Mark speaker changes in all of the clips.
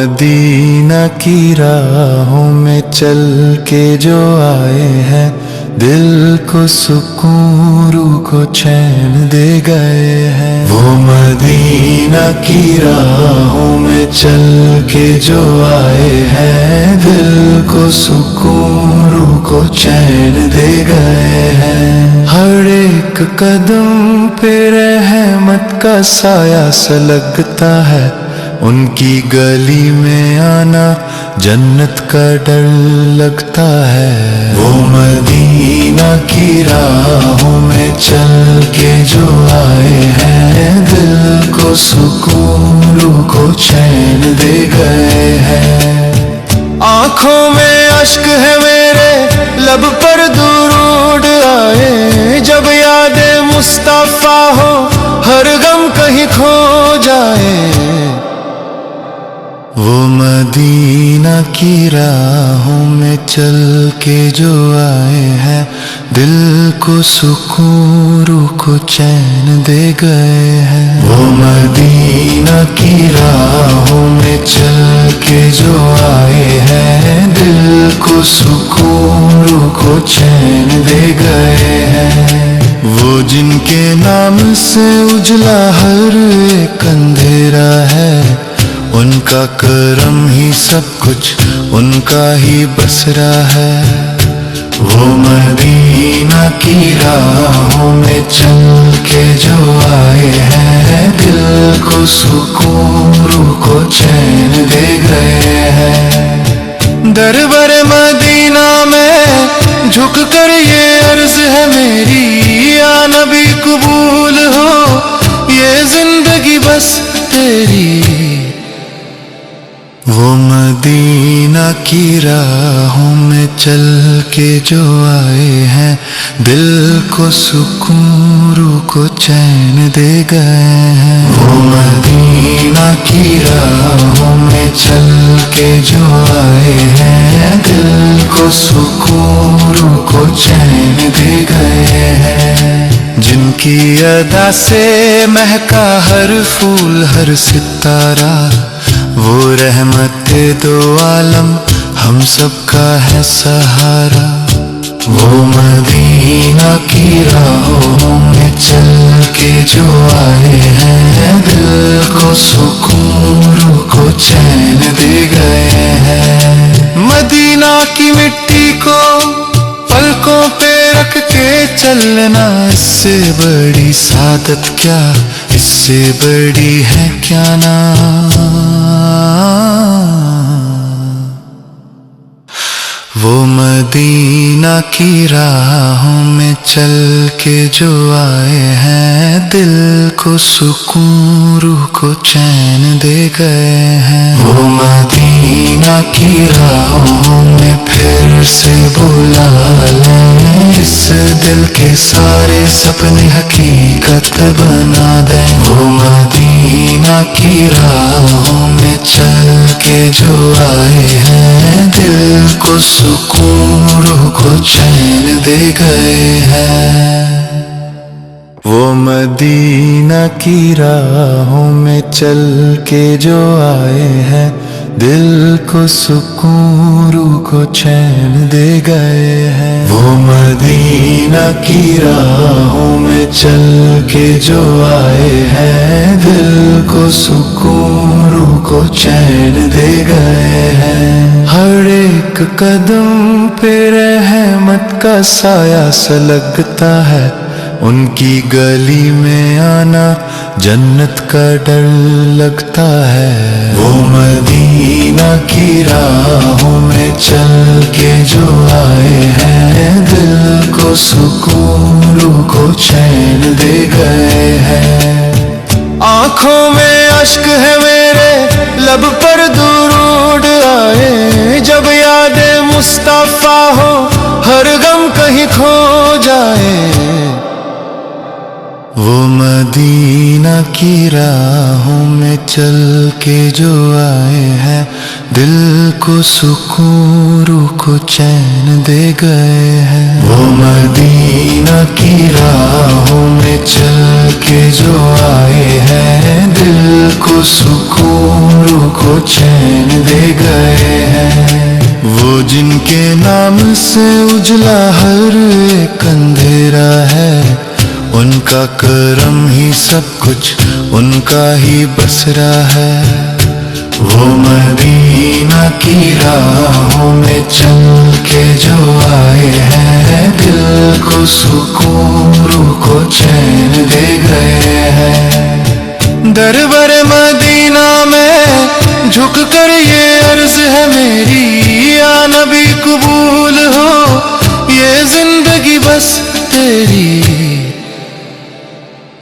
Speaker 1: Medina की राहों में चल के जो आए हैं, दिल को सुकून रूह को चैन दे गए हैं। वो मदीना की राहों में चल के जो आए हैं, दिल को सुकून रूह को चैन दे गए हैं। हर एक कदम पे रहमत का साया सा लगता है, उनकी गली में आना जन्नत का डर लगता है। वो मदीना की राहों में चल के जो आए हैं, दिल को सुकून रूह को चैन दे गए हैं। आंखों में अश्क है मेरे, लब पर दुरूद आए, जब याद मुस्तफा हो हर गम कहीं खो जाए। वो मदीना की राहों में चल के जो आए हैं, दिल को सुकून रूह को चैन दे गए हैं। वो मदीना की राहों में चल के जो आए हैं, दिल को सुकून रूह को चैन दे गए हैं। वो जिनके नाम से उजला हर एक अंधेरा है, उनका करम ही सब कुछ उनका ही बसरा है। वो मदीना की राहों में चल के जो आए हैं, दिल को सुकून रूह को चैन दे गए हैं। दरबार मदीना में झुक कर ये अर्ज है मेरी, या नबी कबूल हो ये जिंदगी बस तेरी। वो मदीना की राहों में चल के जो आए हैं, दिल को सुकून रूह को चैन दे गए हैं। वो मदीना की राहों में चल के जो आए हैं, दिल को सुकून रूह को चैन दे गए हैं। जिनकी अदा से महका हर फूल हर सितारा, वो रहमत दो आलम हम सबका है सहारा। वो मदीना की राहों में चल के जो आए हैं, दिल को सुकून रूह को चैन दे गए हैं। मदीना की मिट्टी को पलकों पे रख के चलना, इससे बड़ी सादत क्या, इससे बड़ी है क्या ना। वो मदीना की राहों में चल के जो आए हैं, दिल को सुकून रूह को चैन दे गए हैं। वो मदीना की राहों में फिर से बुला लें, इस दिल के सारे सपने हकीकत बना दें। वो मदीना की राहों में चल के जो आए हैं, दिल को सुकून रूह को चैन दे गए हैं। वो मदीना की राहों में चल के जो आए हैं, दिल को सुकून रूह को चैन दे गए हैं। वो मदीना की राहों में चल के जो आए हैं, दिल को सुकून रूह को चैन दे गए हैं। हर एक कदम पे रहमत का साया सा लगता है, उनकी गली में आना जन्नत का डर लगता है। वो मदीना की राहों में चल के जो आए हैं, दिल को सुकून रूह को चैन दे गए हैं। आंखों में अश्क है मेरे, लब पर दुरूद आए, जब याद मुस्तफा हो हर गम कहीं खो जाए। वो मदीना की राहों में चल के जो आए हैं, दिल को सुकून रूह को चैन दे गए हैं। वो मदीना की राहों में चल के जो आए हैं, दिल को सुकून रूह को चैन दे गए हैं। वो जिनके नाम से उजला हर एक अंधेरा है, उनका करम ही सब कुछ उनका ही बसरा है। वो मदीना की राहों में चल के जो आए हैं, दिल को सुकून रूह को चैन दे गए हैं। दरबार मदीना में झुक कर ये अर्ज है मेरी, या नबी कबूल हो ये जिंदगी बस तेरी।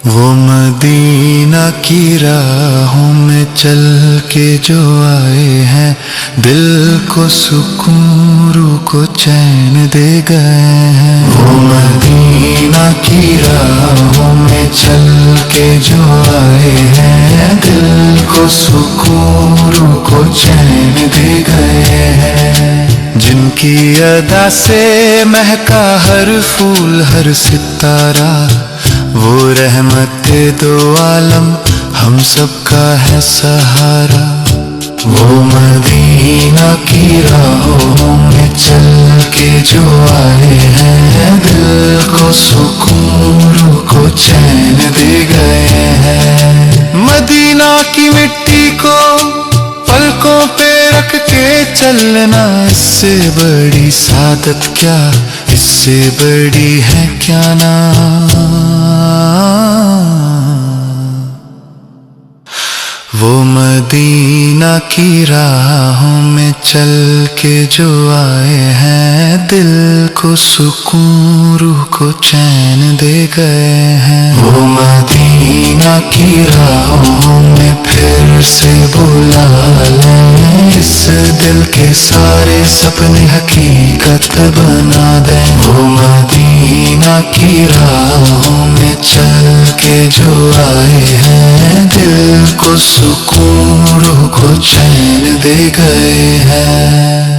Speaker 1: वो मदीना की राहों में चल के जो आए हैं, दिल को सुकून रूह को चैन दे गए हैं। वो मदीना की राहों में चल के जो आए हैं, दिल को सुकून रूह को चैन दे गए हैं। जिनकी अदा से महका हर फूल हर सितारा, वो रहमत दो आलम हम सबका है सहारा। वो मदीना की राहों में चल के जो आए हैं, दिल को सुकून रूह को चैन दे गए हैं। मदीना की मिट्टी को पलकों पे रख के चलना, इससे बड़ी सादत क्या, इससे बड़ी है क्या ना। वो मदीना की राहों में चल के जो आए हैं, दिल को सुकून रूह को चैन दे गए हैं। वो मदीना की राहों में फिर से बुला लें, इस दिल के सारे सपने हकीकत बना दें। वो मदीना की राहों में चल के जो आए हैं, दिल को सुकून रूह को चैन दे गए हैं।